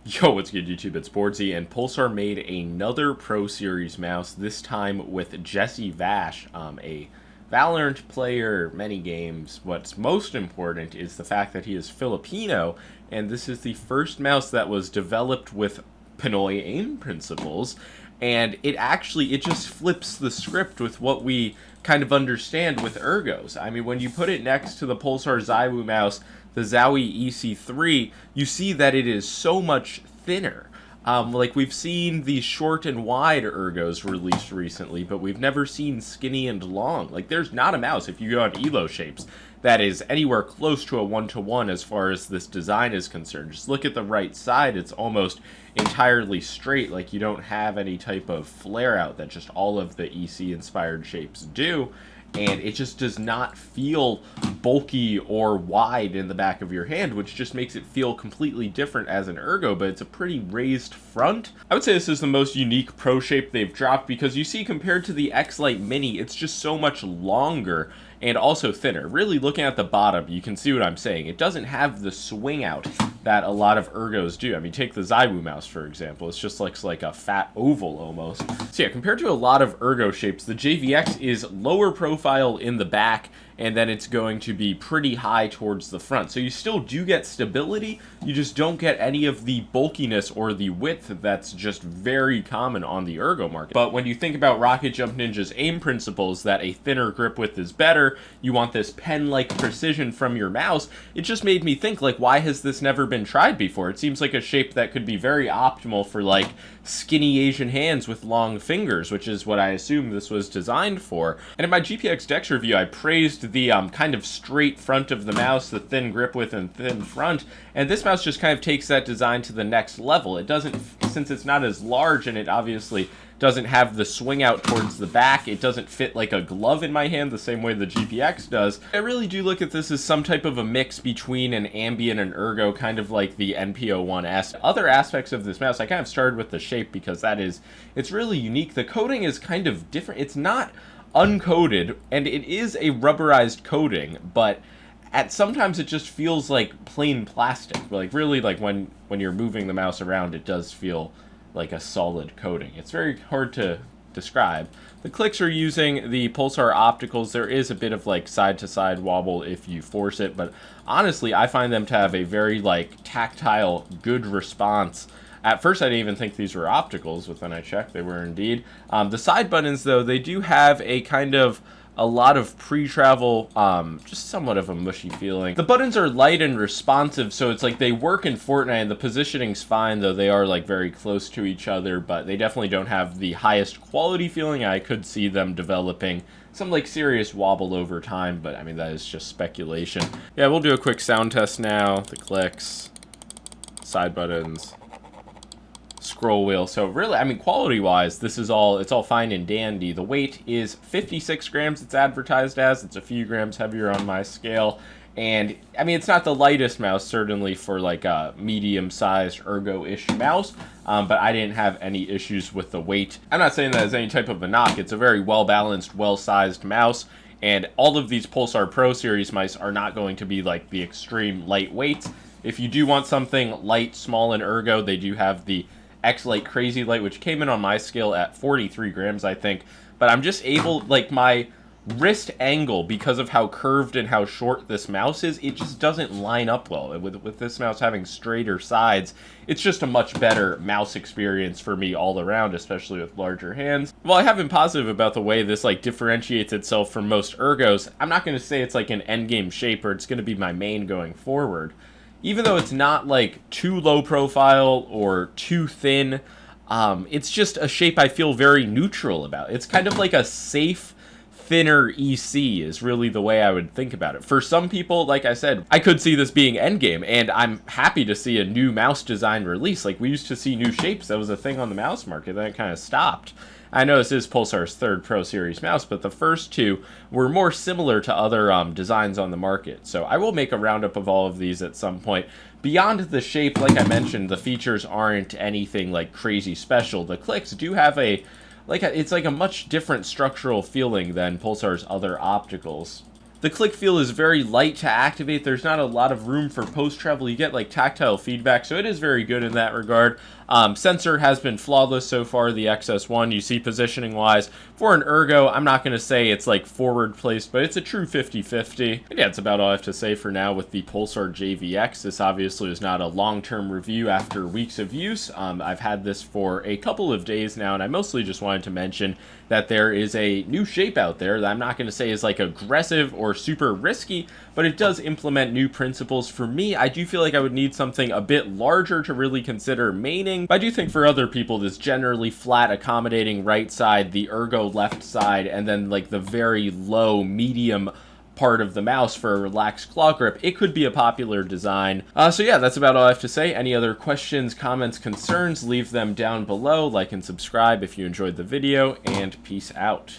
Yo, what's good YouTube? It's boardzy, and Pulsar made another Pro Series mouse, this time with JessieVash, a Valorant player, many games. What's most important is the fact that he is Filipino, and this is the first mouse that was developed with Pinoy aim principles, and it just flips the script with what we kind of understand with ergos. I mean, when you put it next to the Pulsar Zywu mouse, the Zowie EC3, you see that it is so much thinner. Like, we've seen the short and wide ergos released recently, but we've never seen skinny and long. Like, there's not a mouse, if you go on Elo shapes, that is anywhere close to a one-to-one as far as this design is concerned. Just look at the right side, it's almost entirely straight, like you don't have any type of flare out that just all of the EC inspired shapes do, and it just does not feel bulky or wide in the back of your hand, which just makes it feel completely different as an ergo, but it's a pretty raised front. I would say this is the most unique Pro shape they've dropped, because you see, compared to the X-Lite Mini, it's just so much longer and also thinner. Really, looking at the bottom, you can see what I'm saying. It doesn't have the swing out that a lot of ergos do. I mean, take the Zywu mouse, for example. It just looks like a fat oval almost. So yeah, compared to a lot of ergo shapes, the JVX is lower profile in the back, and then it's going to be pretty high towards the front. So you still do get stability, you just don't get any of the bulkiness or the width that's just very common on the ergo market. But when you think about Rocket Jump Ninja's aim principles, that a thinner grip width is better, you want this pen-like precision from your mouse, it just made me think, like, why has this never been tried before? It seems like a shape that could be very optimal for, like, skinny Asian hands with long fingers, which is what I assume this was designed for. And in my GPX Dex review, I praised the kind of straight front of the mouse, the thin grip width and thin front, and this mouse just kind of takes that design to the next level. It doesn't, since it's not as large and it obviously doesn't have the swing out towards the back, it doesn't fit like a glove in my hand the same way the GPX does. I really do look at this as some type of a mix between an ambient and ergo, kind of like the NPO1S. Other aspects of this mouse, I kind of started with the shape because it's really unique. The coating is kind of different. It's not uncoated, and it is a rubberized coating, but sometimes it just feels like plain plastic. Like, really, like when you're moving the mouse around, it does feel like a solid coating. It's very hard to describe. The clicks are using the Pulsar opticals. There is a bit of like side-to-side wobble if you force it, but honestly, I find them to have a very like tactile, good response. At first, I didn't even think these were opticals, but then I checked, they were indeed. The side buttons, though, they do have a lot of pre-travel, just somewhat of a mushy feeling. The buttons are light and responsive, so it's like they work in Fortnite, and the positioning's fine, though they are like very close to each other, but they definitely don't have the highest quality feeling. I could see them developing some like serious wobble over time, but I mean, that is just speculation. Yeah, we'll do a quick sound test now. The clicks, side buttons, scroll wheel. So really, I mean, quality wise, it's all fine and dandy. The weight is 56 grams. It's advertised as. It's a few grams heavier on my scale, and I mean, it's not the lightest mouse, certainly for like a medium-sized ergo-ish mouse, but I didn't have any issues with the weight. I'm not saying that as any type of a knock. It's a very well-balanced, well-sized mouse, and all of these Pulsar Pro Series mice are not going to be like the extreme lightweight. If you do want something light, small, and ergo, they do have the X-Lite Crazy Light, which came in on my scale at 43 grams, I think. But I'm just able, like, my wrist angle, because of how curved and how short this mouse is, it just doesn't line up well. With this mouse having straighter sides, it's just a much better mouse experience for me all around, especially with larger hands. While I have been positive about the way this, like, differentiates itself from most ergos, I'm not going to say it's like an endgame shape or it's going to be my main going forward. Even though it's not like too low profile or too thin, it's just a shape I feel very neutral about. It's kind of like a safe, thinner EC is really the way I would think about it. For some people, like I said, I could see this being endgame, and I'm happy to see a new mouse design release. Like, we used to see new shapes. That was a thing on the mouse market, then it kind of stopped. I know this is Pulsar's third Pro Series mouse, but the first two were more similar to other designs on the market. So I will make a roundup of all of these at some point. Beyond the shape, like I mentioned, the features aren't anything like crazy special. The clicks do have it's like a much different structural feeling than Pulsar's other opticals. The click feel is very light to activate. There's not a lot of room for post travel. You get like tactile feedback, so it is very good in that regard. Sensor has been flawless so far, the XS1. You see positioning wise, for an ergo, I'm not going to say it's like forward placed, but it's a true 50-50. Yeah, that's about all I have to say for now with the Pulsar JVX. This obviously is not a long-term review after weeks of use. I've had this for a couple of days now, and I mostly just wanted to mention that there is a new shape out there that I'm not going to say is like aggressive or super risky, but it does implement new principles. For me, I do feel like I would need something a bit larger to really consider maining, but I do think for other people, this generally flat, accommodating right side, the ergo left side, and then like the very low, medium part of the mouse for a relaxed claw grip, it could be a popular design. So yeah, that's about all I have to say. Any other questions, comments, concerns, leave them down below. Like and subscribe if you enjoyed the video, and peace out.